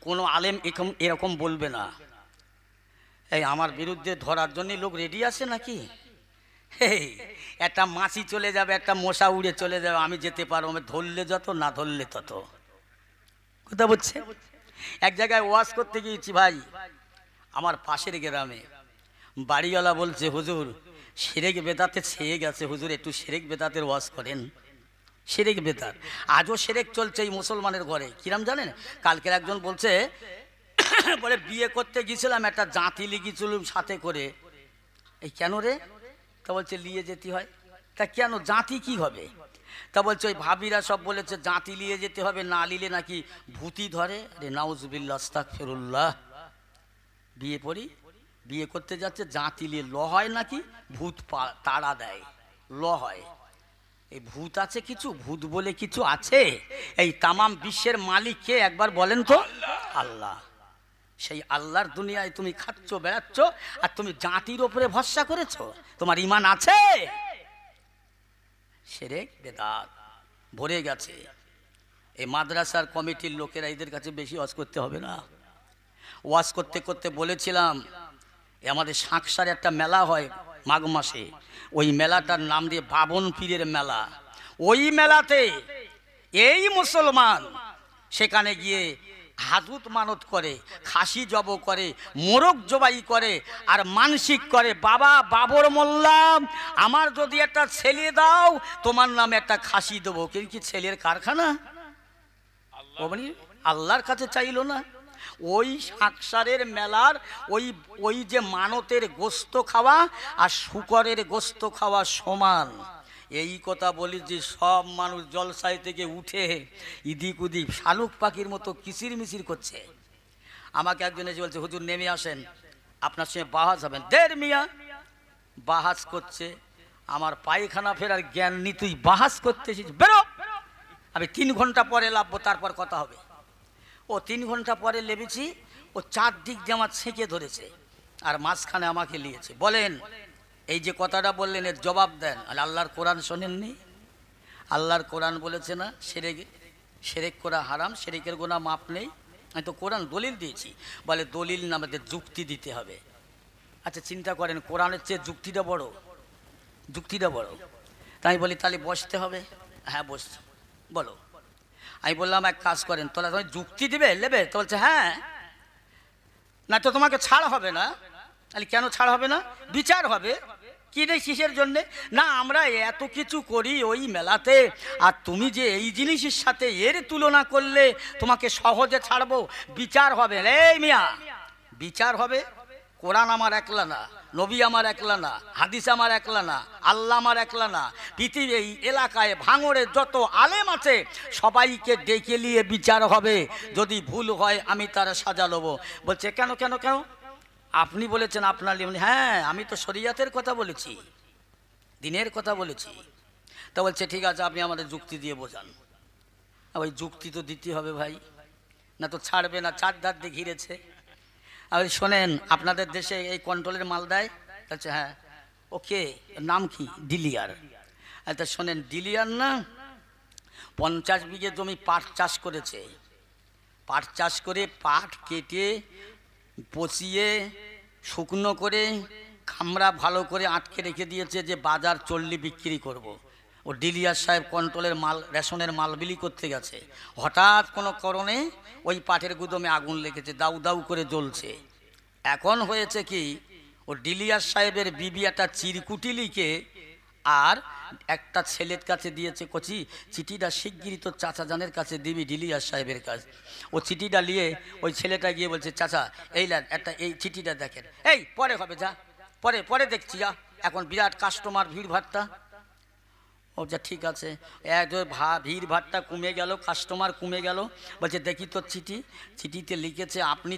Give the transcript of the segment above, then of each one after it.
কোনো আলেম এরকম বলবে না। এই আমার বিরুদ্ধে ধরার জন্য লোক রেডি আছে নাকি? একটা মাছি চলে যাবে, একটা মশা উড়ে চলে যাবে, আমি যেতে পারবো, আমি ধরলে যত, না ধরলে তত। কথা বলছে। এক জায়গায় ওয়াজ করতে গিয়েছি ভাই, আমার পাশের গ্রামে। বাড়িওয়ালা বলছে, হুজুর শিরক বেদাতে ছেয়ে গেছে, হুজুর একটু শিরক বেদাতের ওয়াজ করেন। শিরক বেদাত আজও শিরক চলছে এই মুসলমানের ঘরে। কিরাম জানেন? কালকের একজন বলছে, বলে বিয়ে করতে গিয়েছিলাম, একটা জাঁতি লিগেছিলাম সাথে করে। এই কেন রে? তা বলছে নিয়ে যেতে হয়। তা কেন, জাঁতি কি হবে? তা বলছে ওই ভাবিরা সব বলেছে জাঁতি নিয়ে যেতে হবে, না নিলে নাকি ভূতি ধরে। রে নাউজুবিল্লাহ, আস্তাগফিরুল্লাহ। বিয়ে করতে যাচ্ছে, জাঁতি নিয়ে ল হয় নাকি ভূত তাড়া দেয়, ল হয়। এই ভূত আছে কিছু, ভূত বলে কিছু আছে? এই তামাম বিশ্বের মালিক কে একবার বলেন তো? আল্লাহ। সেই আল্লাহর দুনিয়ায় তুমি খাচ্ছ বেড়াচ্ছ, আর তুমি জাতির ওপরে ভরসা করেছো? তোমার ঈমান আছে? শিরক বেদাত ভরে গেছে। এই মাদ্রাসার কমিটির লোকেরা, এদের কাছে বেশি ওয়াজ করতে হবে না। ওয়াজ করতে করতে বলেছিলাম, আমাদের শাঁকসারে একটা মেলা হয় মাঘ মাসে, ওই মেলাটার নাম দিয়ে বাবন পীরের মেলা। ওই মেলাতে এই মুসলমান সেখানে গিয়ে হাজুত মানত করে, খাসি জব করে, মোরগ জবাই করে, আর মানসিক করে, বাবা বাবর মোল্লা আমার যদি একটা ছেলে দাও, তোমার নামে একটা খাসি দেবো। কি ছেলের কারখানা? আল্লাহর কাছে চাইল না। ওই শাঁকসারের মেলার ওই যে মানতের গোস্ত খাওয়া আর শুকরের গোস্ত খাওয়া সমান। এই কথা বলি যে সব মানুষ জলসায় থেকে উঠে ইদিক উদিক শালুক পাখির মতো কিচির মিচির করছে। আমাকে একজন এসে বলছে, হুজুর নেমে আসেন, আপনার সঙ্গে বাহাজ হবেন। দের মিয়া বাহাজ করছে, আমার পায়খানা ফেরার জ্ঞান নি, তুই বাহাজ করতে এসেছিস, বেরো। আমি 3 ঘন্টা পরে লাভবো, তারপর কথা হবে। ও 3 ঘন্টা পরে লেবেছি, ও 4 দিক দিয়ে আমার ছেঁকে ধরেছে, আর মাঝখানে আমাকে নিয়েছে। বলেন, এই যে কথাটা বললেন এর জবাব দেন। আর আল্লাহর কোরআন শোনেননি? আল্লাহর কোরআন বলেছে না শিরক করা হারাম, শিরকের গুনাহ মাপ নেই। আমি তো কোরআন দলিল দিয়েছি। বলে দলিল না, আমাদের যুক্তি দিতে হবে। আচ্ছা চিন্তা করেন, কোরআনের চেয়ে যুক্তিটা বড়। তাই বলি তাহলে বসতে হবে। হ্যাঁ বসছি, বলো। আমি বললাম এক কাজ করেন, তোলা তুমি যুক্তি নেবে? তো বলছে হ্যাঁ। না তো তোমাকে ছাড় হবে না। তাহলে কেন ছাড় হবে না? বিচার হবে। কি রে, কিসের জন্যে? না আমরা এত কিছু করি ওই মেলাতে, আর তুমি যে এই জিনিসের সাথে এর তুলনা করলে তোমাকে সহজে ছাড়বো, বিচার হবে। এই মিয়া, বিচার হবে। কোরআন আমার একলা না, নবী আমার একলা না, হাদিস আমার একলা না, আল্লাহ আমার একলা না, পৃথিবী এই এলাকায় ভাঙড়ে যত আলেম আছে সবাইকে ডেকে নিয়ে বিচার হবে। যদি ভুল হয় আমি তার সাজা নেবো। বলছে কেন? আপনি বলেছেন আপনার। হ্যাঁ, আমি তো শরিয়াতের কথা বলেছি, দিনের কথা বলেছি। তা বলছে ঠিক আছে, আপনি আমাদের যুক্তি দিয়ে বোঝান। ওই যুক্তি তো দিতে হবে ভাই, না তো ছাড়বে না, 4 ধার দিয়ে ঘিরেছে। আর শোনেন, আপনাদের দেশে এই কন্ট্রোলের মাল দেয়? আচ্ছা হ্যাঁ। ওকে, নাম কি? ডিলিয়ার। আচ্ছা শোনেন, ডিলিয়ার না 50 বিঘে জমি পাট চাষ করেছে। পাট চাষ করে পাট কেটে পচিয়ে শুকনো করে খামড়া ভালো করে আটকে রেখে দিয়েছে যে বাজার চললে বিক্রি করব। ও ডিলিয়ার সাহেব কন্ট্রোলের মাল, রেশনের মাল বিলি করতে গেছে। হঠাৎ কোনো কারণে ওই পাটের গুদমে আগুন লেগেছে, দাউ দাউ করে জ্বলছে। এখন হয়েছে কি, ও ডিলিয়ার সাহেবের বিবি একটা চিরকুটি লিখে আর একটা ছেলের কাছে দিয়েছে, কচি চিঠিটা শিগগিরই তোর চাচা জানের কাছে দিবি, ডিলিয়ার সাহেবের কাছে। ও চিঠিটা নিয়ে ওই ছেলেটা গিয়ে বলছে, চাচা এই একটা এই চিঠিটা দেখেন। এই পরে হবে, যা পরে দেখছি, যা, এখন বিরাট কাস্টমার ভিড় ভাট্টা। ও যা ঠিক আছে। ভিড় ভাট্টা কমে গেল, কাস্টমার কমে গেল। বলছে দেখি তোর চিঠিতে লিখেছে আপনি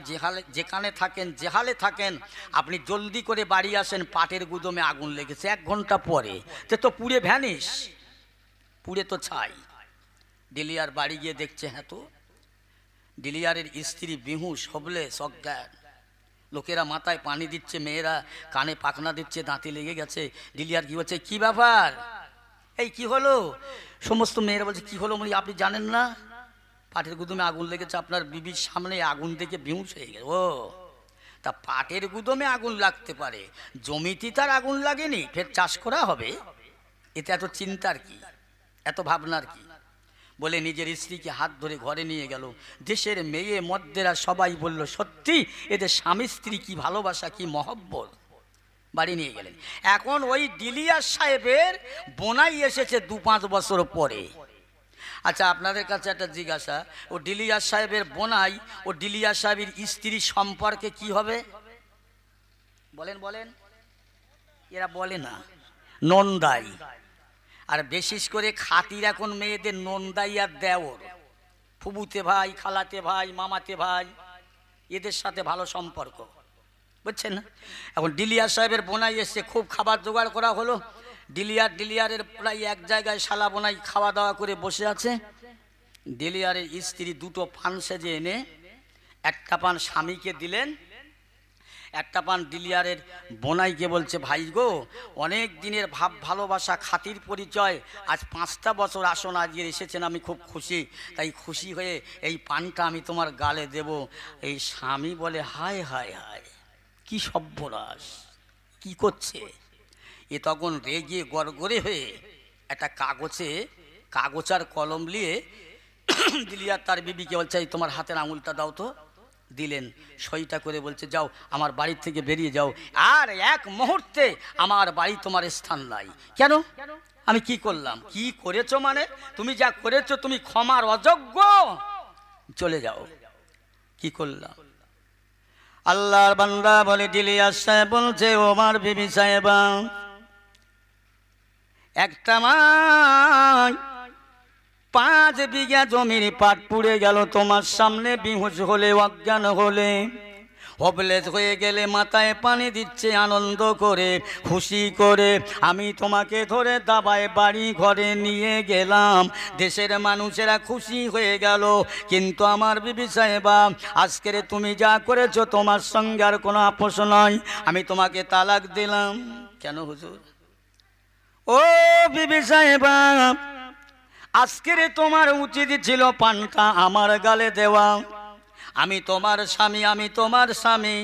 যেখানে থাকেন, যেহালে থাকেন, আপনি জলদি করে বাড়ি আসেন, পাটের গুদমে আগুন লেগেছে। 1 ঘন্টা পরে তো পুড়ে ভ্যানিশ, পুড়ে তো ছাই। ডিলিয়ার বাড়ি গিয়ে দেখছে, হ্যাঁ তো ডিলিয়ারের স্ত্রী বেহুশ, হবলেস, অজ্ঞান। লোকেরা মাথায় পানি দিচ্ছে, মেয়েরা কানে পাখনা দিচ্ছে, দাঁতে লেগে গেছে। ডিলিয়ার কি বলছে, কি ব্যাপার, এই কি হলো? সমস্ত মেয়েরা বলছে কি হলো আপনি জানেন না? পাটের গুদমে আগুন লেগেছে, আপনার বিবির সামনে আগুন দেখে বিহুঁশ হয়ে গেছে। ও তা পাটের গুদমে আগুন লাগতে পারে, জমিতে তার আগুন লাগেনি, ফের চাষ করা হবে, এতে এত চিন্তার কি, এত ভাবনার কি? বলে নিজের স্ত্রীকে হাত ধরে ঘরে নিয়ে গেল। দেশের মেয়ে মদ্দেরা সবাই বলল, সত্যি এদের স্বামী স্ত্রী কি ভালোবাসা, কি মহব্বত। বাড়ি নিয়ে গেলেন। এখন ওই ডিলিয়ার সাহেবের বোনাই এসেছে 2-5 বছর পরে। আচ্ছা, আপনাদের কাছে একটা জিজ্ঞাসা, ও ডিলিয়ার সাহেবের বোনাই ও ডিলিয়ার সাহেবের স্ত্রী সম্পর্কে কি হবে? বলেন বলেন। এরা বলে না, নন্দাই। আর বিশেষ করে খাতির এখন মেয়েদের নন্দাই আর দেওর, ফুবুতে ভাই, খালাতে ভাই, মামাতে ভাই, এদের সাথে ভালো সম্পর্ক, বুঝছেন না? এখন ডিলিয়ার সাহেবের বোনাই এসছে, খুব খাবার জোগাড় করা হলো। ডিলিয়ারের প্রায় এক জায়গায় শালা বোনাই খাওয়া দাওয়া করে বসে আছে। ডিলিয়ারের স্ত্রী 2টো পান সেজে এনে একটা পান স্বামীকে দিলেন, একটা পান ডিলিয়ারের বোনাইকে বলছে, ভাই গো, অনেক দিনের ভাব ভালোবাসা খাতির পরিচয়, আজ 5টা বছর আসন আজকে এসেছেন, আমি খুব খুশি, তাই খুশি হয়ে এই পানটা আমি তোমার গালে দেব। এই স্বামী বলে, হায় হায় হায়, কি সর্বনাশ, কি করছে? এ তখন রেগে গড়গড়ে হয়ে একটা কাগজ আর কলম নিয়ে ডিলিয়ার তার বিবিকে বলছে, এই তোমার হাতের আঙুলটা দাও তো। দিলেন, সইটা করে বলছে, যাও আমার বাড়ির থেকে বেরিয়ে যাও, আর এক মুহূর্তে আমার বাড়ি তোমার স্থান নাই। কেন? আমি কি করলাম? কি করেছো মানে? তুমি যা করেছো তুমি ক্ষমার অযোগ্য, চলে যাও। কি করলাম? আল্লাহর বান্দা বলে, ডিলিয়ার সাহেব বলছে, ওমার বিবি সাহেবা, একটা মাই 5 বিঘা জমির পাট পুড়ে গেল তোমার সামনে, বিহুশ হলে, অজ্ঞান হলে, হবলেস হয়ে গেলে, মাথায় পানি দিচ্ছে আনন্দ করে, খুশি করে। আমি তোমাকে ধরে দাবায় বাড়ি ঘরে নিয়ে গেলাম, দেশের মানুষেরা খুশি হয়ে গেল। কিন্তু আমার বিবি সাহেবা, আজকের তুমি যা করেছো তোমার সঙ্গে আর কোনো আপোষ নয়, আমি তোমাকে তালাক দিলাম। কেন হুজুর? ও বিবি সাহেবা, আজকের তোমার উচিত ছিল পানটা আমার গালে দেওয়া। আমি তোমার স্বামী, আমি তোমার স্বামী,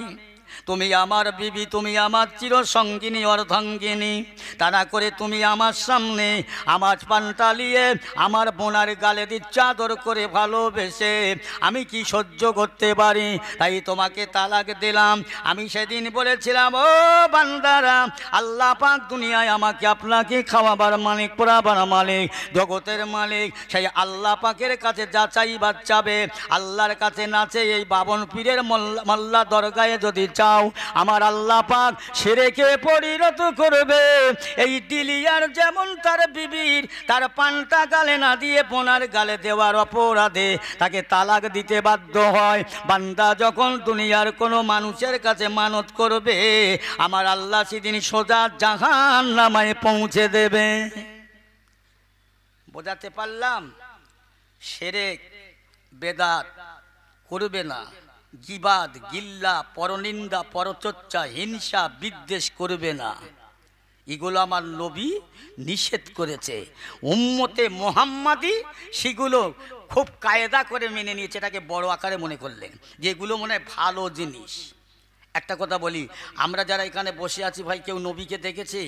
তুমি আমার বিবি, তুমি আমার চিরসঙ্গিনী অর্ধাঙ্গিনী। তা না করে তুমি আমার সামনে আমার পানটা নিয়ে আমার বোনার গালে দিচ্ছ আদর করে ভালোবেসে, আমি কি সহ্য করতে পারি? তাই তোমাকে তালাক দিলাম। আমি সেদিন বলেছিলাম, ও বান্দারা, আল্লাহ পাক দুনিয়ায় আমাকে আপনাকে খাওয়াবার মালিক, পড়াবার মালিক, জগতের মালিক, সেই আল্লাহ পাকের কাছে যা চাইবার চাবে, আল্লাহর কাছে না চেয়ে এই বাবন পীরের মোল্লা দরগায় যদি চাও, আমার আল্লাহ পাক শিরকে পরিণত করবে। এই ডিলিয়ার যেমন তার বিবির তার পানটা গালে না দিয়ে বোনার গালে দেওয়ার অপরাধে তাকে তালাক দিতে বাধ্য হয়, বান্দা যখন দুনিয়ার কোনো মানুষের কাছে মানত করবে, আমার আল্লাহ সেদিন সোজা জাহান্নামে পৌঁছে দেবে। বোঝাতে পারলাম? শিরক বেদাত করবে না, গিবাদ, গিল্লা, পরনিন্দা, পরচর্চা, হিংসা, বিদ্বেষ করবে না, এগুলো আমার নবী নিষেধ করেছে। উম্মতে মুহাম্মাদি সেগুলো খুব কায়দা করে মেনে নিয়েছে, এটাকে বড় আকারে মনে করলেন যে এগুলো মনে হয় ভালো জিনিস। একটা কথা বলি, আমরা যারা এখানে বসে আছি ভাই, কেউ নবীকে দেখেছি?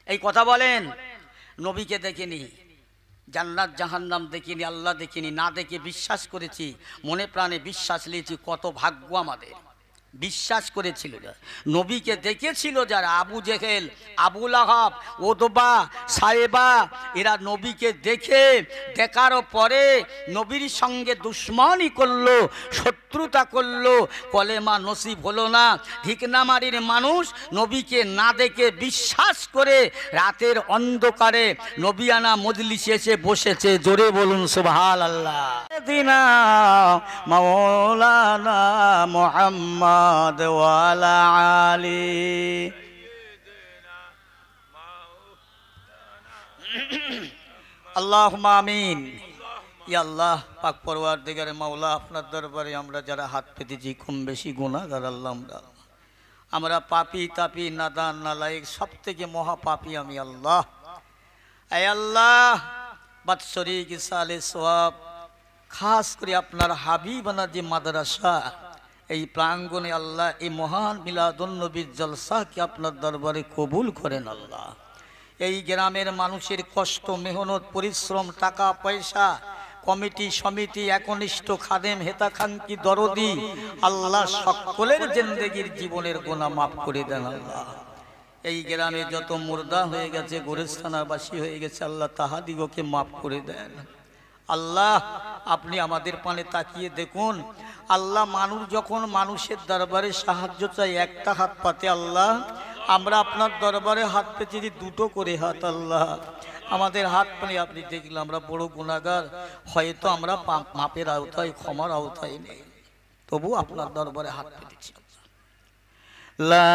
এই কথা বলেন। নবীকে দেখিনি, জান্নাত জাহান্নাম দেখিনি, আল্লাহ দেখিনি, না দেখে বিশ্বাস করেছি, মনে প্রাণে বিশ্বাস নিয়েছি। কত ভাগ্য আমাদের! বিশ্বাস করেছিল নবীকে দেখেছিল যারা, আবু জেহেল, আবু লাহাব, ওদবা, সায়েবা, এরা নবীকে দেখার পরে নবীর সঙ্গে দুশ্মনী করলো, শত্রুতা করলো, কলেমা নসিব হলো না। ধিকনামারির মানুষ নবীকে না দেখে বিশ্বাস করে রাতের অন্ধকারে নবিয়ানা মজলিসে এসে বসেছে। জোরে বলুন সুবহানাল্লাহ। দিনা মাওলানা মুহাম্মদ ওয়ালা আলী। আল্লাহুম্মা আমিন। ইয়া আল্লাহ পাক পরওয়ারদিগারে মাওলা, আপনার দরবারে আমরা যারা হাত পেতেছি কম বেশি গুনাহগার আল্লাহ, আমরা পাপী তাপী নাদান নালায়েক, সব থেকে মহা পাপী আমি আল্লাহ। আয় আল্লাহ, বাৎসরিক সালে সওয়াব খাস করে আপনার হাবিবানা যে মাদ্রাসা, এই প্রাঙ্গণে আল্লাহ এই মহান মিলাদুন্নবীর জলসাকে আপনার দরবারে কবুল করেন আল্লাহ। এই গ্রামের মানুষের কষ্ট, মেহনত, পরিশ্রম, টাকা পয়সা, কমিটি সমিতি, একনিষ্ঠ খাদেম, হেতাকাঙ্ক্ষী, দরদি, আল্লাহ সকলের জিন্দেগির জীবনের গুনাহ মাফ করে দেন আল্লাহ। এই গ্রামে যত মুর্দা হয়ে গেছে, গোরস্থানাবাসী হয়ে গেছে, আল্লাহ তাহাদিগকে মাফ করে দেন আল্লাহ। আপনি আমাদের পানে তাকিয়ে দেখুন আল্লাহ। মানুষ যখন মানুষের দরবারে সাহায্য চাই একটা হাত পাতে আল্লাহ, আমরা আপনার দরবারে হাত পেতে দিই দুটো করে হাত আল্লাহ। আমাদের হাত পানি আপনি দেখলে আমরা বড় গুনাহগার, হয়তো আমরা মাপের আওতায়, ক্ষমার আওতায় নেই, তবু আপনার দরবারে হাত পেতেছি। লা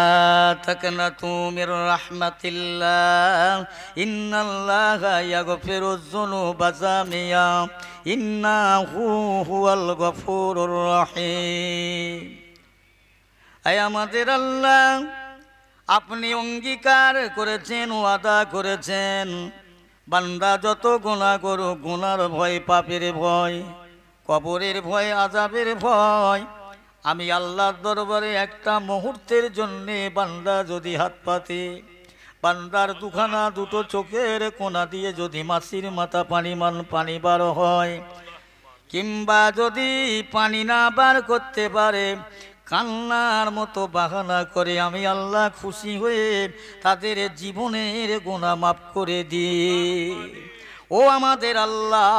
তাকনাতু মির রাহমাতিল্লাহ ইন্নাল্লাহা ইয়াগফিরুয যুনুবা জামিয়া ইন্নাহু হুয়াল গফুরুর রহিম। আয় আমাদের আল্লাহ, আপনি অঙ্গীকার করেছেন, ওয়াদা করেছেন, বান্দা যত গুনাহ করুক, গুনার ভয়, পাপের ভয়, কবরের ভয়, আযাবের ভয়, আমি আল্লাহর দরবারে একটা মুহূর্তের জন্যে বান্দা যদি হাত পাতে, বান্দার দুখানা দুটো চোখের কোনা দিয়ে যদি মাছির মাথা পানি বার হয়, কিংবা যদি পানি না বার করতে পারে, কান্নার মতো বাহানা করে, আমি আল্লাহ খুশি হয়ে তাদের জীবনের গুনাহ মাফ করে দিই। ও আমাদের আল্লাহ,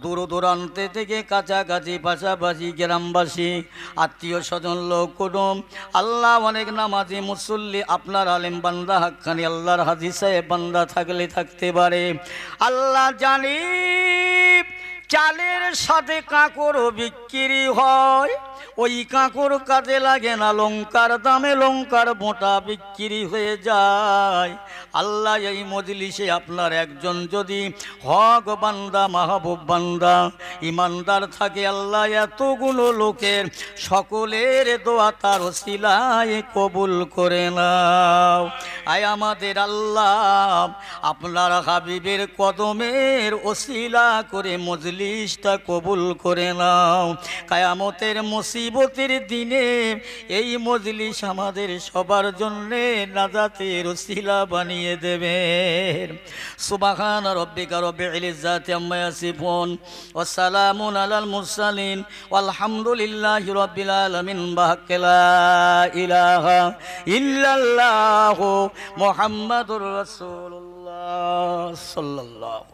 দূর দূরান্তে থেকে কাছাকাছি পাশাপাশি গ্রামবাসী, আত্মীয় স্বজন, লোক কুটুম, আল্লাহ অনেক নামাজি মুসল্লি, আপনার আলেম বান্দা, হাক্কানি আল্লাহর হাজী সাহেব বান্দা থাকলে থাকতে পারে। আল্লাহ জানি চালের সাথে কাঁকড়ও বিক্রি হয়, ওই কাঁকড় কাজে লাগে না, লঙ্কার দামে লঙ্কার বোঁটা বিক্রি হয়ে যায়। আল্লাহ এই মজলিসে আপনার একজন যদি হক বান্দা, মাহবুব বান্দা, ইমানদার থাকে, আল্লাহ এতগুলো লোকের সকলের দোয়া তার ওসিলায় কবুল করে নাও। আয় আমাদের আল্লাহ, আপনার হাবিবের কদমের ওসিলা করে মজলিসটা কবুল করে নাও। কিয়ামতের মুসিবতের দিনে এই মজলিস আমাদের সবার জন্যে নাজাতের ওসিলা বানিয়ে দেবেন। সুবহান রাব্বিকা রব্বিল ইজ্জাতি আম্মা ইয়াসিফুন ওয়া সালামুন আলাল মুরসালিন ওয়ালহামদুলিল্লাহি রাব্বিল আলামিন। লা ইলাহা ইল্লাল্লাহু মুহাম্মাদুর রাসূলুল্লাহ সাল্লাল্লাহু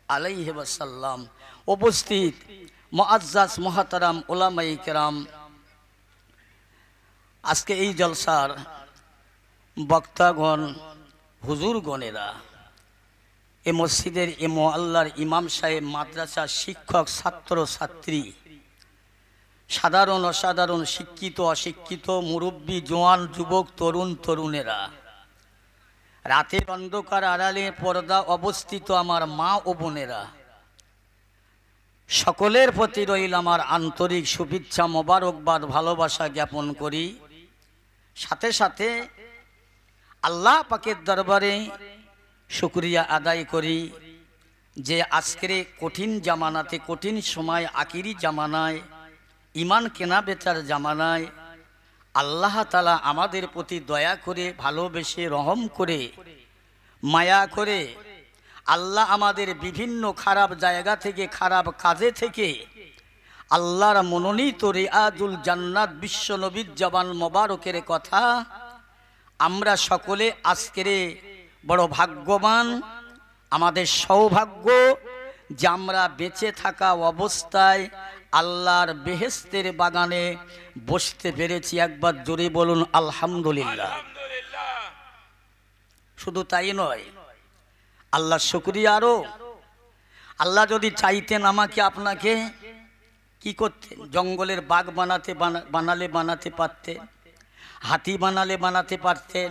আলাইহি ওয়াসাল্লাম। উপস্থিত মুআজ্জাজ মুহতারাম উলামায়ে কেরাম, আজকে এই জলসার বক্তাগণ, হুজুরগণেরা, এ মসজিদের এ মুআল্লার ইমাম সাহেব, মাদ্রাসার শিক্ষক, ছাত্র ছাত্রী, সাধারণ অসাধারণ, শিক্ষিত অশিক্ষিত, মুরব্বী, জোয়ান, যুবক, তরুণ তরুণেরা, রাতের অন্ধকার আড়ালে পর্দা অবস্থিত আমার মা ও বোনেরা, সকলের প্রতি রইল আমার আন্তরিক শুভেচ্ছা, মোবারকবাদ, ভালোবাসা জ্ঞাপন করি। সাথে সাথে আল্লাহ পাকের দরবারে শুকরিয়া আদায় করি যে আজকের কঠিন জামানাতে, কঠিন সময়, আখিরি জামানায়, ইমান কেনা বেচার জামানায় আল্লাহ তাআলা আমাদের প্রতি দয়া করে, ভালোবেসে, রহম করে, মায়া করে আল্লাহ আমাদের বিভিন্ন খারাপ জায়গা থেকে, খারাপ কাজে থেকে আল্লাহর মনোনীত রিয়াজুল জান্নাত বিশ্ব নবীর জবান মোবারকের কথা আমরা সকলে আজকের বড় ভাগ্যবান, আমাদের সৌভাগ্য যে আমরা বেঁচে থাকা অবস্থায় আল্লাহর বেহেশতের বাগানে বসতে পেরেছি। একবার জোরে বলুন আলহামদুলিল্লাহ। শুধু তাই নয়, আল্লাহ শুকরিয়া আরো। আল্লাহ যদি চাইতেন আমাকে আপনাকে কি করতেন? জঙ্গলের বাঘ বানালে বানাতে পারতেন, হাতি বানাতে পারতেন,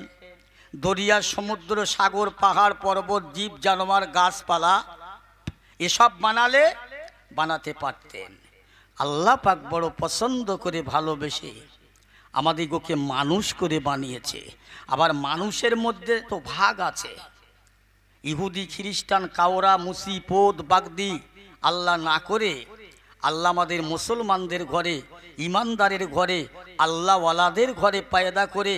দরিয়া, সমুদ্র, সাগর, পাহাড়, পর্বত, জীব জানোয়ার, গাছপালা এসব বানাতে পারতেন। আল্লাহ পাক বড় পছন্দ করে, ভালোবেসে আমাদিগকে মানুষ করে বানিয়েছে। আবার মানুষের মধ্যে তো ভাগ আছে, ইহুদি, খ্রিস্টান, কাওরা, মুসি, পোদ, বাগদি। আল্লাহ না করে আল্লাহ আমাদের মুসলমানদের ঘরে, ইমানদারের ঘরে, আল্লাহওয়ালাদের ঘরে পয়দা করে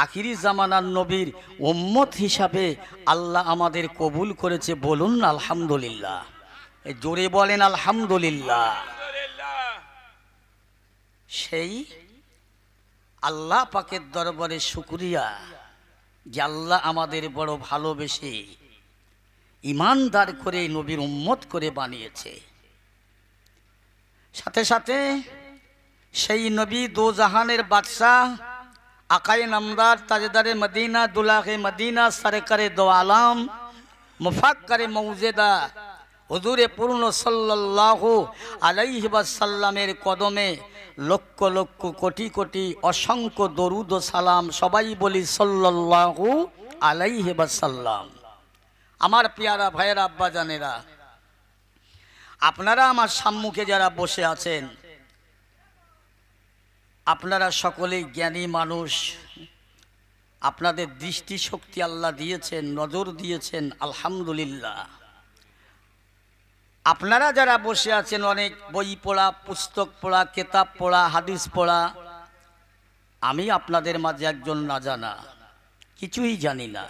আখিরি জামানার নবীর উম্মত হিসাবে আল্লাহ আমাদের কবুল করেছে। বলুন আলহামদুলিল্লাহ, জোরে বলেন আলহামদুলিল্লাহ। সেই আল্লাহ পাকের দরবারে শুকরিয়া যে আল্লাহ আমাদের বড় ভালোবেসে ইমানদার করে নবীর উম্মত করে বানিয়েছে। সাথে সাথে সেই নবী দো জাহানের বাদশাহ আকায়ে নামদার তাজদারে মদিনা দুলাহে মদিনা সরকারে দো আলম মুফাক্কারে মৌজেদা হুজুরে পূর্ণ সাল্লাল্লাহু আলাইহি ওয়াসাল্লামের কদমে লক্ষ লক্ষ কোটি কোটি অসংখ্য দরুদ ও সালাম, সবাই বলি সাল্লাল্লাহু আলাইহি ওয়াসাল্লাম। আমার পেয়ারা ভাইয়েরা, আব্বা জানেরা, আপনারা আমার সম্মুখে যারা বসে আছেন, আপনারা সকলেই জ্ঞানী মানুষ। আপনাদের দৃষ্টিশক্তি আল্লাহ দিয়েছেন, নজর দিয়েছেন, আলহামদুলিল্লাহ। আপনারা যারা বসে আছেন, অনেক বই পড়া, পুস্তক পড়া, কেতাব পড়া, হাদিস পড়া। আমি আপনাদের মাঝে একজন না জানা, কিছুই জানি না।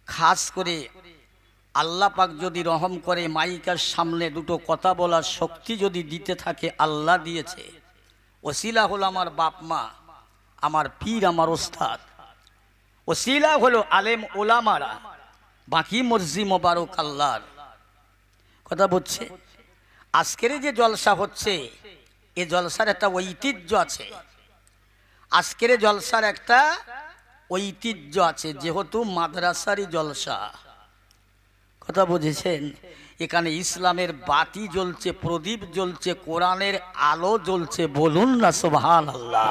খাস করে আল্লাহ পাক যদি রহম করে মাইকার সামনে দুটো কথা বলার শক্তি যদি দিতে থাকে, আল্লাহ দিয়েছে। ওসিলা হলো আমার বাপ মা, আমার পীর, আমার ওস্তাদ। ওসিলা হলো আলেম ওলামারা, বাকি মর্জি মোবারক আল্লাহর। কথা বলছে, আজকের যে জলসা হচ্ছে, এ জলসার একটা ঐতিহ্য আছে। আজকের জলসার একটা ঐতিহ্য আছে, যেহেতু মাদ্রাসারই জলসা। কথা বুঝেছেন? এখানে ইসলামের বাতি জ্বলছে, প্রদীপ জ্বলছে, কোরআনের আলো জ্বলছে। বলুন না সুবহানাল্লাহ।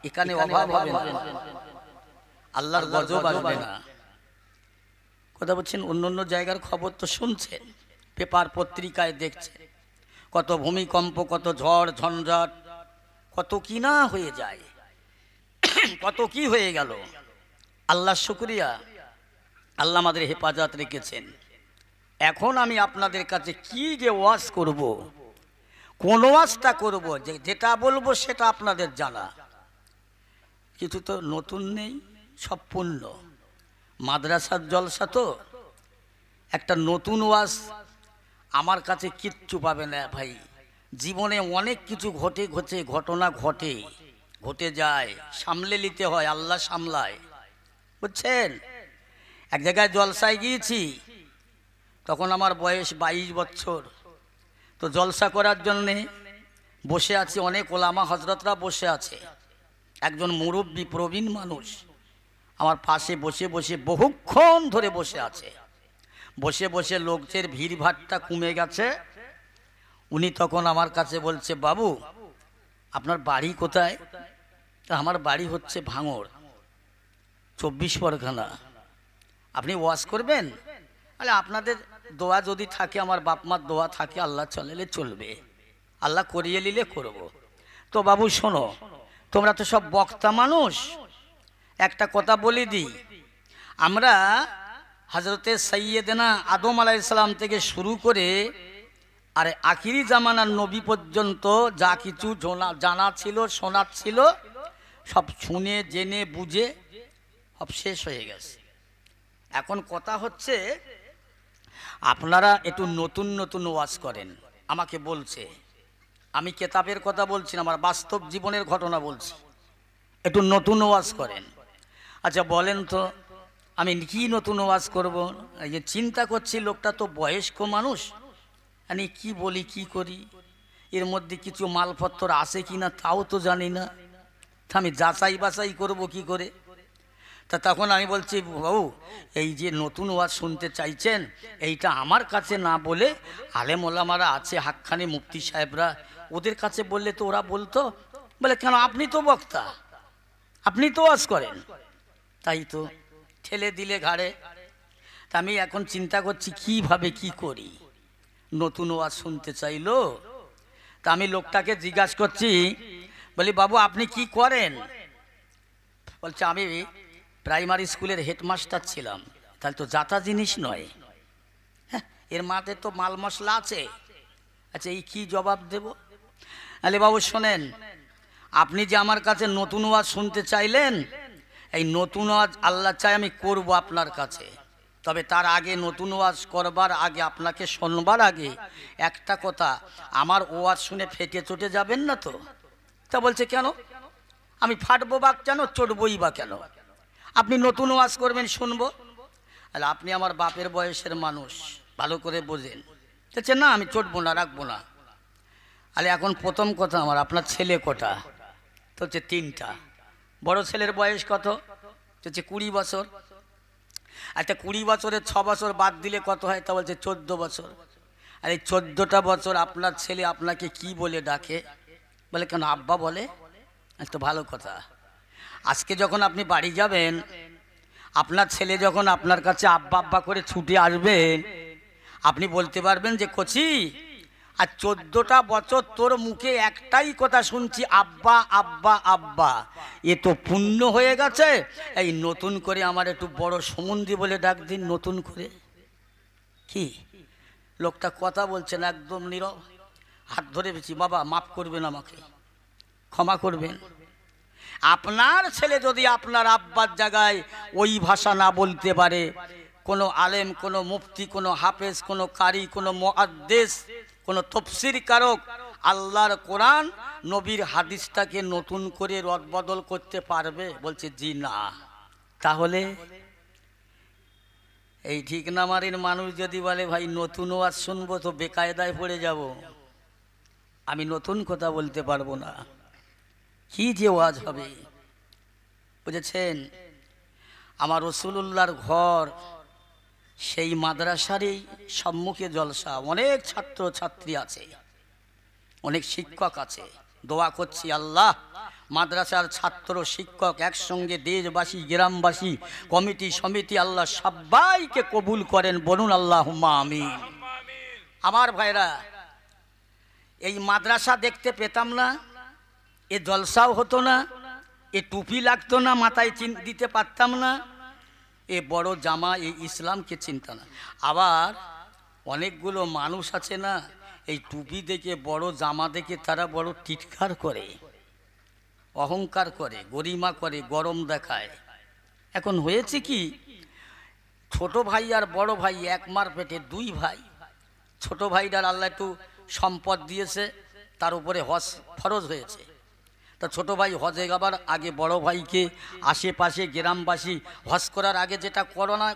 এখানে অভাব হবে না, আল্লাহর গজব আসবে না। কথা বলছেন, অন্য অন্য জায়গার খবর তো শুনছেন, পেপার পত্রিকায় দেখছেন, কত ভূমিকম্প, কত ঝড় ঝঞ্ঝাট, কত কি না হয়ে যায়, কত কি হয়ে গেল। আল্লাহ শুকরিয়া, আল্লাহ আমাদের হেফাজত রেখেছেন। এখন আমি আপনাদের কাছে কি যে ওয়াজ করব, কোন ওয়াজটা করব, যেটা বলবো সেটা আপনাদের জানা। কিছু তো নতুন নেই, সব পূর্ণ। মাদ্রাসার জলসা তো, একটা নতুন ওয়াজ আমার কাছে কিচ্ছু পাবে না ভাই। জীবনে অনেক কিছু ঘটনা ঘটে যায়, সামলে নিতে হয়, আল্লাহ সামলায়। বুঝছেন? এক জায়গায় জলসায় গিয়েছি, তখন আমার বয়স 22 বছর। তো জলসা করার জন্যে বসে আছি, অনেক ওলামা হজরতরা বসে আছে। একজন মুরব্বী প্রবীণ মানুষ আমার পাশে বসে বসে বহুক্ষণ ধরে বসে আছে। বসে বসে লোকদের ভিড় ভাট্টা কমে গেছে। উনি তখন আমার কাছে বলছে, বাবু আপনার বাড়ি কোথায়? আমার বাড়ি হচ্ছে ভাঙড়, 24 পরগনা। আপনি ওয়াজ করবেন? আরে আপনাদের দোয়া যদি থাকে, আমার বাপ মার দোয়া থাকে, আল্লাহ চলেলে চলবে, আল্লাহ করিয়ে নিলে করব। তো বাবু শোনো, তোমরা তো সব বক্তা মানুষ, একটা কথা বলে দিই। আমরা হযরতে সাইয়েদনা আদম আলাইহিস সালাম থেকে শুরু করে আর আখিরি জামানার নবী পর্যন্ত যা কিছু জানা ছিল, শোনার ছিল, সব শুনে জেনে বুঝে সব শেষ হয়ে গেছে। এখন কথা হচ্ছে, আপনারা একটু নতুন নতুন ওয়াজ করেন। আমাকে বলছে, আমি কেতাবের কথা বলছি না, আমার বাস্তব জীবনের ঘটনা বলছি, একটু নতুন ওয়াজ করেন। আচ্ছা বলেন তো, আমি কি নতুন ওয়াজ করব? এই যে চিন্তা করছি, লোকটা তো বয়স্ক মানুষ, আমি কি বলি কি করি, এর মধ্যে কিছু মালপত্র আছে কিনা তাও তো জানি না, তা আমি যাচাই বাছাই করব কি করে? তা তখন আমি বলছি, বাবু এই যে নতুন ওয়াজ শুনতে চাইছেন, এইটা আমার কাছে না বলে আলেম ওলামারা আছে, হাক্কানি মুফতি সাহেবরা, ওদের কাছে বললে তো ওরা বলতো। বলে কেন, আপনি তো বক্তা, আপনি তো ওয়াজ করেন। তাই তো ঠেলে দিলে ঘাড়ে। তা আমি এখন চিন্তা করছি কিভাবে কি করি। নতুন ওয়াজ শুনতে চাইলো, তা আমি লোকটাকে জিজ্ঞাসা করছি, বলি বাবু আপনি কি করেন? বলছে আমি প্রাইমারি স্কুলের হেডমাস্টার ছিলাম। তাহলে তো যাতা জিনিস নয়, হ্যাঁ, এর মাঝে তো মাল মশলা আছে। আচ্ছা এই কি জবাব দেব? আলে বাবু শোনেন, আপনি যে আমার কাছে নতুন ওয়াজ শুনতে চাইলেন, এই নতুন ওয়াজ আল্লাহ চাই আমি করব আপনার কাছে। তবে তার আগে নতুন ওয়াজ করবার আগে, আপনাকে শোনবার আগে একটা কথা, আমার ওয়াজ শুনে ফেটে চটে যাবেন না তো? তা বলছে কেন? আমি ফাটবো বা কেন, চটবই বা কেন? আপনি নতুন ওয়াজ করবেন, শুনবো। তাহলে আপনি আমার বাপের বয়সের মানুষ, ভালো করে বোঝেন। বলছে না আমি চটবো না, রাখবো না। আরে এখন প্রথম কথা, আমার আপনার ছেলে কটা? তো হচ্ছে 3টা। বড় ছেলের বয়স কত? হচ্ছে 20 বছর। আচ্ছা 20 বছরের 6 বছর বাদ দিলে কত হয়? তা বলছে 14 বছর। আর এই 14টা বছর আপনার ছেলে আপনাকে কি বলে ডাকে? বলে কেন আব্বা বলে। তো ভালো কথা। আজকে যখন আপনি বাড়ি যাবেন, আপনার ছেলে যখন আপনার কাছে আব্বা আব্বা করে ছুটে আসবেন, আপনি বলতে পারবেন যে কচি, আর 14টা বছর তোর মুখে একটাই কথা শুনছি, আব্বা আব্বা আব্বা। এ তো পুণ্য হয়ে গেছে। এই নতুন করে আমার একটু বড় সমুন্দি বলে ডাক দিন, নতুন করে। কি লোকটা কথা বলছেন একদম নীরব, হাত ধরে বেছি, বাবা মাফ করবেন, আমাকে ক্ষমা করবেন। আপনার ছেলে যদি আপনার আব্বার জায়গায় ওই ভাষা না বলতে পারে, কোনো আলেম, কোনো মুফতি, কোনো হাফেজ, কোনো কারি, কোনো মুহাদ্দিস, কোনো তফসির কারক আল্লাহর কোরআন নবীর হাদিসটাকে নতুন করে রদবদল করতে পারবে? বলছে জি না। তাহলে এই ঠিক নামারির মানুষ যদি বলে ভাই নতুন ওয়াজ শুনবো, তো বেকায়দায় পড়ে যাব, আমি নতুন কথা বলতে পারবো না। কি যে ওয়াজ হবে, বুঝেছেন? আমার রাসূলুল্লাহর ঘর সেই মাদ্রাসারই সম্মুখে জলসা, অনেক ছাত্র ছাত্রী আছে, অনেক শিক্ষক আছে। দোয়া করছি আল্লাহ মাদ্রাসার ছাত্র শিক্ষক একসঙ্গে দেশবাসী গ্রামবাসী কমিটি সমিতি আল্লাহ সবাইকে কবুল করেন, বলুন আল্লাহুম্মা আমিন। আমার ভাইরা, এই মাদ্রাসা দেখতে পেতাম না, এ জলসাও হতো না, এ টুপি লাগতো না, মাথায় দিতে পারতাম না, এ বড় জামা, এই ইসলামকে চিন্তা না। আবার অনেকগুলো মানুষ আছে না, এই টুপি দেখে, বড় জামা দেখে তারা বড় টিটকার করে, অহংকার করে, গরিমা করে, গরম দেখায়। এখন হয়েছে কি, ছোট ভাই আর বড় ভাই এক মার পেটে 2 ভাই। ছোট ভাইটার আল্লাহ একটু সম্পদ দিয়েছে, তার উপরে হজ ফরজ হয়েছে। তা ছোট ভাই হজে যাবার আগে বড় ভাইকে আশেপাশে গ্রামবাসী হজ করার আগে যেটা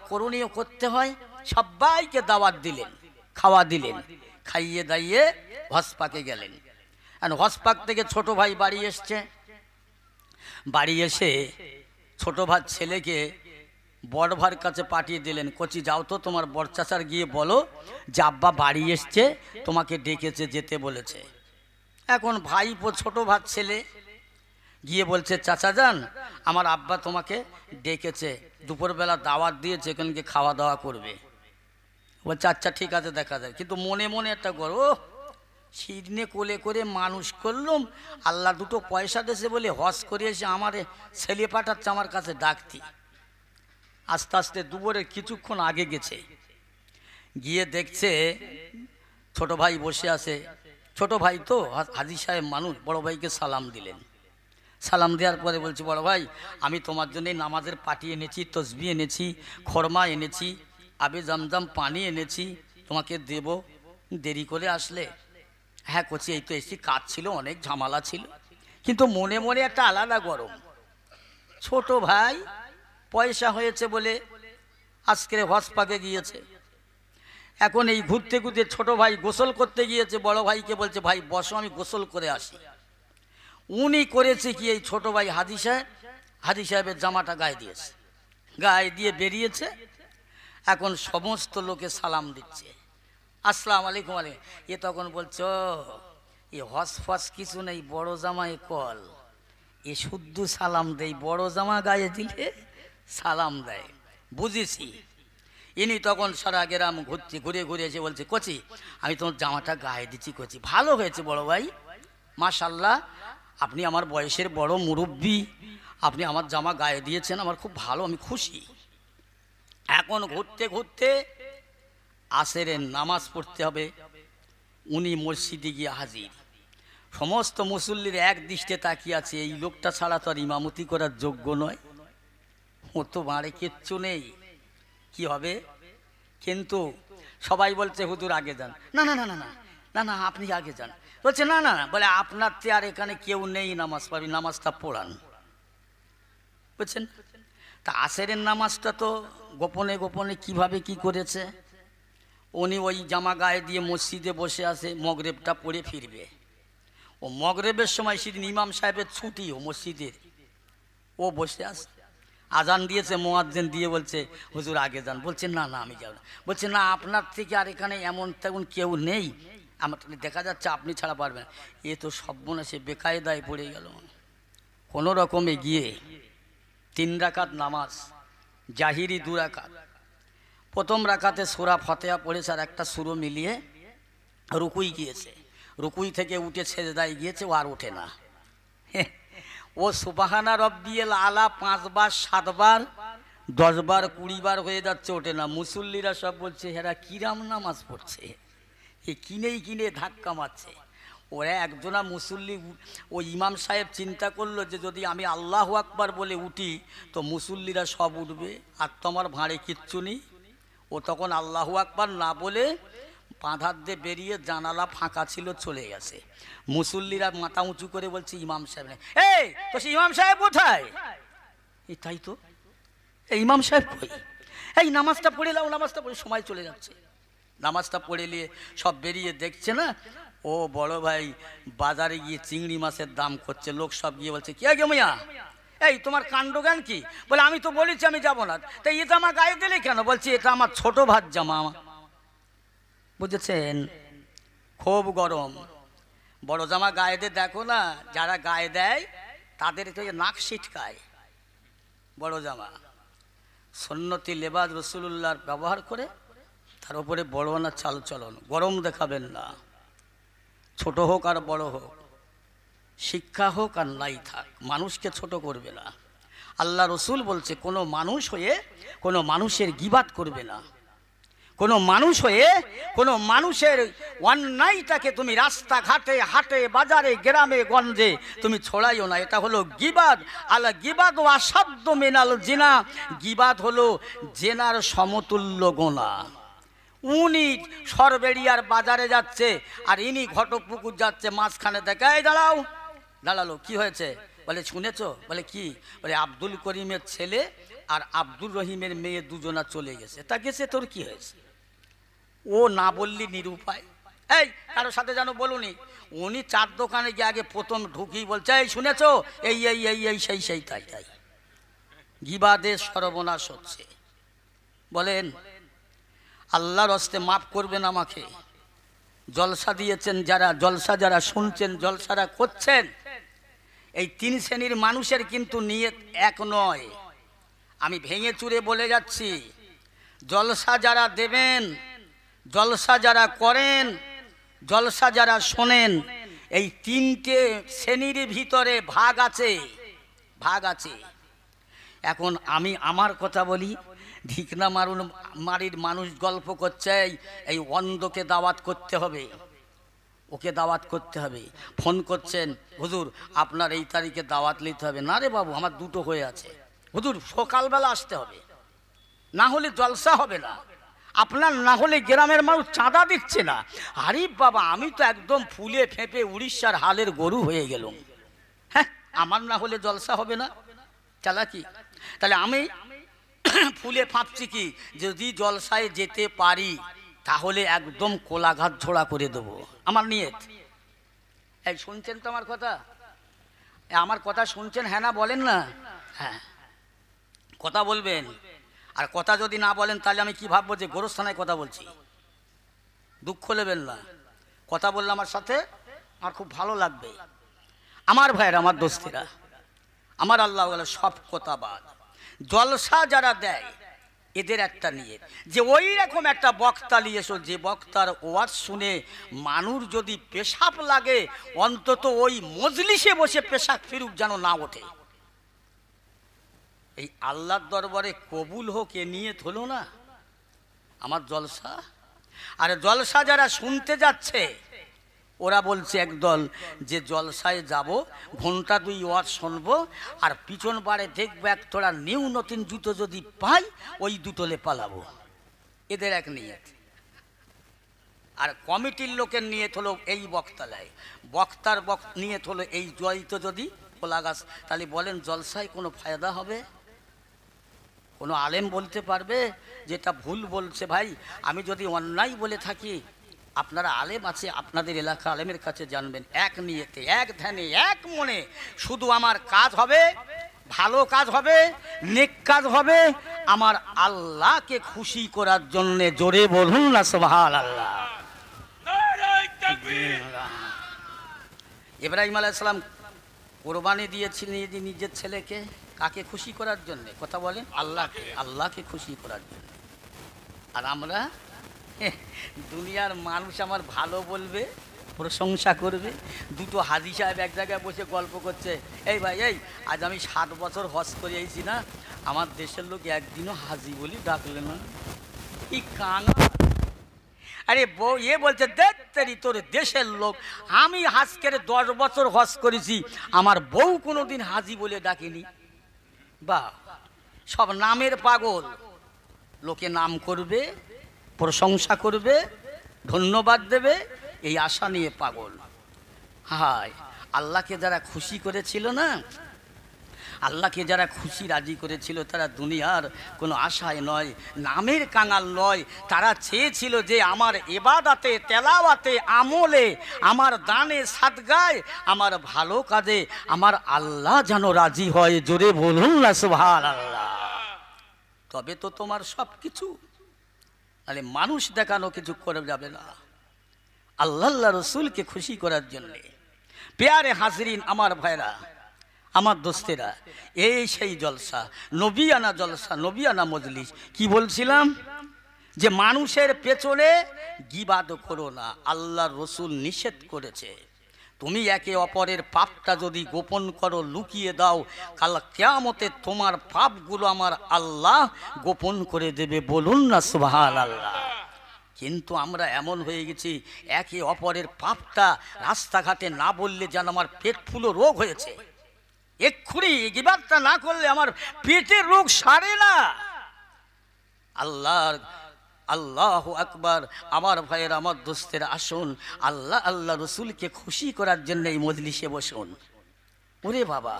করণীয় করতে হয়, সবাইকে দাওয়াত দিলেন, খাওয়া দিলেন, খাইয়ে দাইয়ে হজ পাকে গেলেন। আর হজ পাক থেকে ছোট ভাই বাড়ি এসছে, বাড়ি এসে ছোট ভাই ছেলেকে বড় ভাইয়ের কাছে পাঠিয়ে দিলেন, কচি যাও তো তোমার বড় চাচার গিয়ে বলো যে আব্বা বাড়ি এসছে, তোমাকে ডেকেছে, যেতে বলেছে। এখন ভাই ছোট ভাই ছেলে গিয়ে বলছে, চাচা যান আমার আব্বা তোমাকে ডেকেছে, দুপুরবেলা দাওয়াত দিয়েছে, এখানকে খাওয়া দাওয়া করবে। বলছে আচ্ছা ঠিক আছে, দেখা যায়। কিন্তু মনে মনে একটা গর্ব, সিডনে কোলে করে মানুষ করলুম, আল্লাহ 2টো পয়সা দেশে বলে হজ করে এসে আমার ছেলে পাঠাচ্ছে আমার কাছে ডাকতি। আস্তে আস্তে দুপুরের কিছুক্ষণ আগে গেছে, গিয়ে দেখছে ছোট ভাই বসে আছে। ছোট ভাই তো হাজী সাহেব মানুষ, বড় ভাইকে সালাম দিলেন। সালাম দেওয়ার পরে বলছি, বড় ভাই আমি তোমার জন্য নামাজের পাটি এনেছি, তসবি এনেছি, খরমা এনেছি, আবে জামজাম পানি এনেছি, তোমাকে দেব, দেরি করে আসলে। হ্যাঁ কচি এই তো এসি, কাজ ছিল, অনেক ঝামেলা ছিল, কিন্তু মনে মনে একটা আলাদা গরম। ছোট ভাই পয়সা হয়েছে বলে আজকে হজ পাকে গিয়েছে। এখন এই ঘুরতে ঘুরতে ছোট ভাই গোসল করতে গিয়েছে, বড় ভাইকে বলছে ভাই বসো আমি গোসল করে আসি। উনি করেছে কি, এই ছোট ভাই হাজী সাহেবের জামাটা গায়ে দিয়েছে, গায়ে দিয়ে বেরিয়েছে। এখন সমস্ত লোকে সালাম দিচ্ছে, আসসালামু আলাইকুম আলাইকুম। এ তখন বলছো এ হজ ফস কিছু নেই, বড় জামাই কল, এ শুদ্ধ সালাম দেয়, বড় জামা গায়ে দিলে সালাম দেয়, বুঝেছি। ইনি তখন সারা গ্রাম ঘুরে ঘুরে এসে বলছে, কচি আমি তোমার জামাটা গায়ে দিচ্ছি, কচি ভালো হয়েছে বড় ভাই, মাশাআল্লাহ, আপনি আমার বয়সের বড় মুরব্বী, আপনি আমার জামা গায়ে দিয়েছেন, আমার খুব ভালো, আমি খুশি। এখন ঘুরতে ঘুরতে আসরের নামাজ পড়তে হবে, উনি মসজিদে গিয়ে হাজির। সমস্ত মুসল্লির এক দৃষ্টে তাকিয়ে আছে, এই লোকটা ছাড়া তো আর ইমামতি করার যোগ্য নয়, ও তো বাড়ে কিচ্ছু নেই, কি হবে? কিন্তু সবাই বলছে হুজুর আগে যান। না না না না না না না, আপনি আগে যান। বলছে না না, বলে আপনার তো আর এখানে কেউ নেই নামাজ পাবি, নামাজটা পড়ান। বুঝছেন? তা আসরের নামাজটা তো গোপনে গোপনে কিভাবে কি করেছে, উনি ওই জামা গায়ে দিয়ে মসজিদে বসে আছে, মগরেবটা পড়ে ফিরবে। ও মগরেবের সময় সেদিন ইমাম সাহেবের ছুটি, ও মসজিদের ও বসে আছে, আজান দিয়েছে, মুয়াজ্জিন দিয়ে বলছে হুজুর আগে যান। বলছে না না আমি যাব না। বলছে না, আপনার থেকে আর এখানে এমন তেমন কেউ নেই, আমার দেখা যাচ্ছে আপনি ছাড়া পারবেন। এ তো সর্বনাশে বেকায়দায় পড়ে গেল। কোনো রকমে গিয়ে 3 রাকাত নামাজ, জাহিরি 2 রাকাত। প্রথম রাকাতে সূরা ফাতিহা পড়েছে আর একটা সূরা মিলিয়ে রুকুই গিয়েছে, রুকুই থেকে উঠে সেজদায় গিয়েছে, ও আর ওঠে না। ও সুবহানা রব্বিয়াল আলা 5 বার 7 বার 10 বার 20 বার হয়ে যাচ্ছে, ওঠে না। মুসল্লিরা সব বলছে হেরা কিরাম নামাজ পড়ছে, এ কিনে ধাক্কা মারছে। ওরা একজনা মুসল্লি, ও ইমাম সাহেব চিন্তা করলো যে যদি আমি আল্লাহু আকবার বলে উঠি তো মুসল্লিরা সব উঠবে, আর তোমার ভাঁড়ে কিচ্ছু নেই। ও তখন আল্লাহু আকবার না বলে বাঁধার দিয়ে বেরিয়ে জানালা ফাঁকা ছিল চলে গেছে। মুসল্লিরা মাথা উঁচু করে বলছে ইমাম সাহেব নেই। এই তো সে ইমাম সাহেব কোথায়? এই তাই তো, এই ইমাম সাহেব কই? এই নামাজটা পড়ে নাও, নামাজটা পড়ে, সময় চলে যাচ্ছে। নামাজটা পড়ে নিয়ে সব বেরিয়ে দেখছে না, ও বড় ভাই বাজারে গিয়ে চিংড়ি মাছের দাম করছে। লোক সব গিয়ে বলছে কি আগে মিয়া, এই তোমার কাণ্ডজ্ঞান কি? বলে আমি তো বলেছি আমি যাব না। তাই এটা আমার গায়ে দিলে কেন? বলছি এটা আমার ছোট ভাত জামা। বুঝেছেন? খুব গরম, বড় জামা গায়ে দিয়ে দেখো না, যারা গায়ে দেয় তাদের তো নাক ছিটকায়। বড় জামা সুন্নতি লেবাস রাসূলুল্লাহর ব্যবহার করে, তার উপরে বড় না চাল চলন, গরম দেখাবেন না। ছোট হোক আর বড় হোক, শিক্ষা হোক আর নাই থাক, মানুষকে ছোট করবে না। আল্লাহ রসুল বলছে কোনো মানুষ হয়ে কোনো মানুষের গীবাত করবে না, কোনো মানুষ হয়ে কোনো মানুষের অন্যায়টাকে তুমি রাস্তাঘাটে হাটে বাজারে গ্রামে গঞ্জে তুমি ছড়াইও না। এটা হলো গীবাত। আল্লাহ গীবাত ও আসাধ্য মিনাল জিনা, গীবাত হলো জেনার সমতুল্য গোনা। উনি সরবেরিয়ার বাজারে যাচ্ছে আর ইনি ঘটপুকুর যাচ্ছে, মাঝখানে দেখে এই দাঁড়াও। দাঁড়ালো, কি হয়েছে? বলে শুনেছো? বলে কি? বলে আব্দুল করিমের ছেলে আর আব্দুর রহিমের মেয়ে দুজনা চলে গেছে। তা গেছে, তোর কি হয়েছে? ও না বললি নিরুপায়। এই কারোর সাথে যেন বলুনি। উনি 4 দোকানে গিয়ে আগে প্রথম ঢুকি বলছে এই শুনেছো, এই এই এই এই সেই সেই তাই তাই। গীবাদের সর্বনাশ হচ্ছে। বলেন আল্লাহর হস্তে মাফ করবেন আমাকে। জলসা দিয়েছেন যারা, জলসা যারা শুনছেন, জলসারা করছেন, এই 3 শ্রেণীর মানুষের কিন্তু নিয়ত এক নয়। আমি ভেঙে চুরে বলে যাচ্ছি, জলসা যারা দেবেন, জলসা যারা করেন, জলসা যারা শোনেন, এই 3টে শ্রেণীর ভিতরে ভাগ আছে, ভাগ আছে। এখন আমি আমার কথা বলি, ধিকনা মারুন মারির মানুষ গল্প করছে, এই অন্ধকে দাওয়াত করতে হবে, ওকে দাওয়াত করতে হবে। ফোন করছেন হুজুর আপনার এই তারিখে দাওয়াত নিতে হবে। না রে বাবু, আমার 2টো হয়ে আছে। হুজুর সকালবেলা আসতে হবে, না হলে জলসা হবে না। আপনার না হলে গ্রামের মানুষ চাঁদা দিচ্ছে না। আরে বাবা, আমি তো একদম ফুলে ফেঁপে উড়িষ্যার হালের গরু হয়ে গেলাম। হ্যাঁ, আমার না হলে জলসা হবে না, চালাকি। তাহলে আমি ফুলে ফাঁপছি কি, যদি জলসায় যেতে পারি তাহলে একদম কোলাঘাট ঝোড়া করে দেবো, আমার নিয়ত। এই শুনছেন তো আমার কথা? আমার কথা শুনছেন? হ্যাঁ না বলেন না? হ্যাঁ, কথা বলবেন। আর কথা যদি না বলেন তাহলে আমি কি ভাববো যে গোরস্থানায় কথা বলছি। দুঃখ নেবেন না, কথা বললে আমার সাথে আমার খুব ভালো লাগবে। আমার ভাইয়ের, আমার দোস্তেরা, আমার আল্লাহ সব কথা বাদ। জলসা যারা দেয় এদের একটা নিয়ে যে ওই রকম একটা বক্তা নিয়ে এসো, যে বক্তার ওয়াজ শুনে মানুষ যদি পেশাব লাগে অন্তত ওই মজলিসে বসে পেশাব ফিরুক যেন না ওঠে। এই আল্লাহর দরবারে কবুল হোক এ নিয়ত হলো না আমার জলসা। আর জলসা যারা শুনতে যাচ্ছে ওরা বলছে একদল যে জলসায় যাব, ঘন্টা 2 ওয়াজ শুনবো, আর পিছন বারে দেখবো এক তোরা নিউ নতুন জুতো যদি পাই ওই দুটোলে পালাবো। এদের এক নিয়ত। আর কমিটির লোকের নিয়ত হলো এই বক্তালায়, বক্তার নিয়ত হলো এই জয়িত যদি খোলা গাছ। তাহলে বলেন জলসায় কোনো ফায়দা হবে? কোনো আলেম বলতে পারবে যেটা ভুল বলছে? ভাই আমি যদি অন্যায় বলে থাকি, আপনারা আলেম আছে, আপনাদের এলাকা আলেমের কাছে জানবেন। এক নিয়তে, এক ধ্যানে, এক মনে শুধু আমার কাজ হবে, ভালো কাজ হবে, নেক কাজ হবে, আমার আল্লাহকে খুশি করার জন্যে। জোরে বলুন না সুবহানাল্লাহ। ইব্রাহিম আলাইহিস সালাম কোরবানি দিয়েছিলেন নিজের ছেলেকে, কাকে খুশি করার জন্য? কথা বলেন, আল্লাহকে। আল্লাহকে খুশি করার জন্য। আর আমরা দুনিয়ার মানুষ আমার ভালো বলবে, প্রশংসা করবে। দুটো হাজি সাহেব এক জায়গায় বসে গল্প করছে, এই ভাই এই আজ আমি 7 বছর হজ করে আইছি না, আমার দেশের লোক একদিনও হাজি বলি ডাকলে না। কি কাঙা! আরে বউ এ বলছে দেখ তোর দেশের লোক, আমি হাজ করে 10 বছর হজ করেছি, আমার বউ কোনোদিন হাজি বলে ডাকেনি। বা সব নামের পাগল, লোকে নাম করবে, প্রশংসা করবে, ধন্যবাদ দেবে, এই আশা নিয়ে পাগল। হায়, আল্লাহকে যারা খুশি করেছিল না, আল্লাহকে যারা খুশি রাজি করেছিল, তারা দুনিয়ার কোনো আশায় নয়, নামের কাঙাল নয়। তারা চেয়েছিল যে আমার ইবাদতে, তেলাওয়াতে, আমলে, আমার দানে, সাদগায়, আমার ভালো কাজে আমার আল্লাহ যেন রাজি হয়। জোরে বলুন না সুবহানাল্লাহ। তবে তো তোমার সব কিছু। তাহলে মানুষ দেখানো কিছু করে যাবে না, আল্লাহ রসুলকে খুশি করার জন্যে। প্যারে হাজরিন, আমার ভাইরা, আমার দোস্তেরা, এই সেই জলসা, নবিয়ানা জলসা, নবিয়ানা মজলিস। কি বলছিলাম? যে মানুষের পেছনে গিবাদ করো না, আল্লাহ রসুল নিষেধ করেছে। তুমি একে অপরের পাপটা যদি গোপন করো, লুকিয়ে দাও, কাল কিয়ামতে তোমার পাপগুলো আমার আল্লাহ গোপন করে দেবে। বলুন না সুবহানাল্লাহ। কিন্তু আমরা এমন হয়ে গেছি, একে অপরের পাপটা রাস্তাঘাটে না বললে যেন আমার পেট ফুলো রোগ হয়েছে। এক্ষুনি গিবাদটা না করলে আমার পেটের রোগ সারে না। আল্লাহু আকবার। আমার ভাইয়ের, আমার দোস্তের, আসুন আল্লাহ রসুলকে খুশি করার জন্য এই মজলিসে বসুন। ওরে বাবা,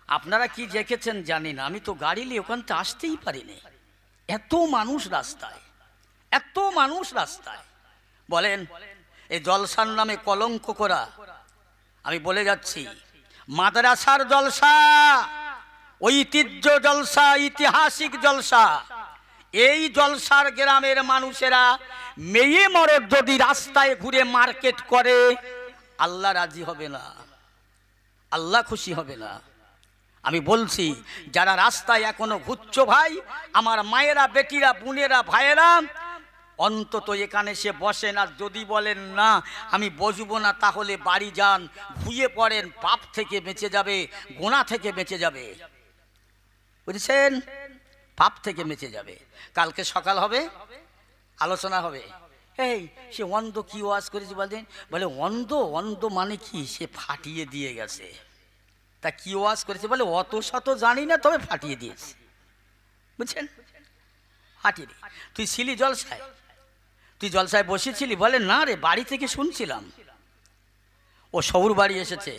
আপনারা কি দেখেছেন জানি না, আমি তো গাড়ি নিয়ে ওখান থেকে আসতেই পারিনি। এত মানুষ রাস্তায়, এত মানুষ রাস্তায়। বলেন এই জলসার নামে কলঙ্ক করা। আমি বলে যাচ্ছি, মাদ্রাসার জলসা, ঐতিহ্য জলসা, ঐতিহাসিক জলসা, এই জলসার গ্রামের মানুষেরা মেয়ে মরদ যদি রাস্তায় ঘুরে মার্কেট করে, আল্লাহ রাজি হবে না, আল্লাহ খুশি হবে না। আমি বলছি, যারা রাস্তায় এখনো ঘুরছো ভাই, আমার মায়েরা, বেটিরা, বোনেরা, ভাইয়েরা, অন্তত এখানে সে বসে না। যদি বলেন না আমি বসবো না, তাহলে বাড়ি যান, ঘুমিয়ে পড়েন, পাপ থেকে বেঁচে যাবে, গোনা থেকে বেঁচে যাবে। বুঝছেন? পাপ থেকে বেঁচে যাবে। কালকে সকাল হবে, আলোচনা হবে। এই সে অন্ধ কি ওয়াজ করেছি বলেন? বলে অন্ধ মানে কি? সে ফাটিয়ে দিয়ে গেছে। তা কি ওয়াজ করেছে? বলে অত শত জানি না, তবে ফাটিয়ে দিয়েছে। বুঝছেন? ফাটিয়ে দিয়ে। তুই ছিলি জলসায়? তুই জলসায় বসেছিলি? বলে না রে, বাড়ি থেকে শুনছিলাম। ও শহুর বাড়ি এসেছে,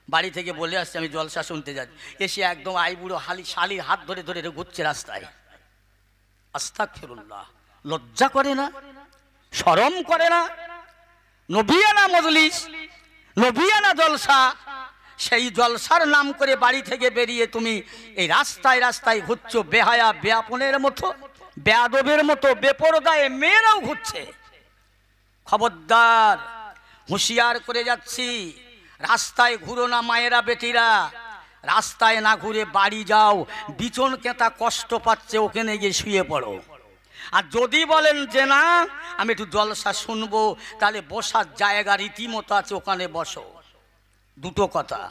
বাড়ি থেকে বলে আসছে আমি জলসা শুনতে যাচ্ছি। এসে একদম আইবুড়ো শালির হাত ধরে ধরে ঘুরছে রাস্তায়। আস্তাগফিরুল্লাহ। লজ্জা করে না? শরম করে না? নবিয়ানা মজলিস, নবিয়ানা জলসা, সেই জলসার নাম করে বাড়ি থেকে বেরিয়ে তুমি এই রাস্তায় রাস্তায় ঘুরছো, বেহায়া, বেয়াপনের মতো, বেয়াদবের মতো, বেপরদায় মেয়েরাও ঘুরছে। খবরদার, হুঁশিয়ার করে যাচ্ছি, রাস্তায় ঘুরো না মায়েরা, বেটিরা। রাস্তায় না ঘুরে বাড়ি যাও। বিছন কেতা কষ্ট পাচ্ছে, ওখানে গিয়ে শুয়ে পড়ো। আর যদি বলেন যে না আমি একটু জলসা শুনবো, তাহলে বসার জায়গা রীতিমতো আছে, ওখানে বসো। দুটো কথা।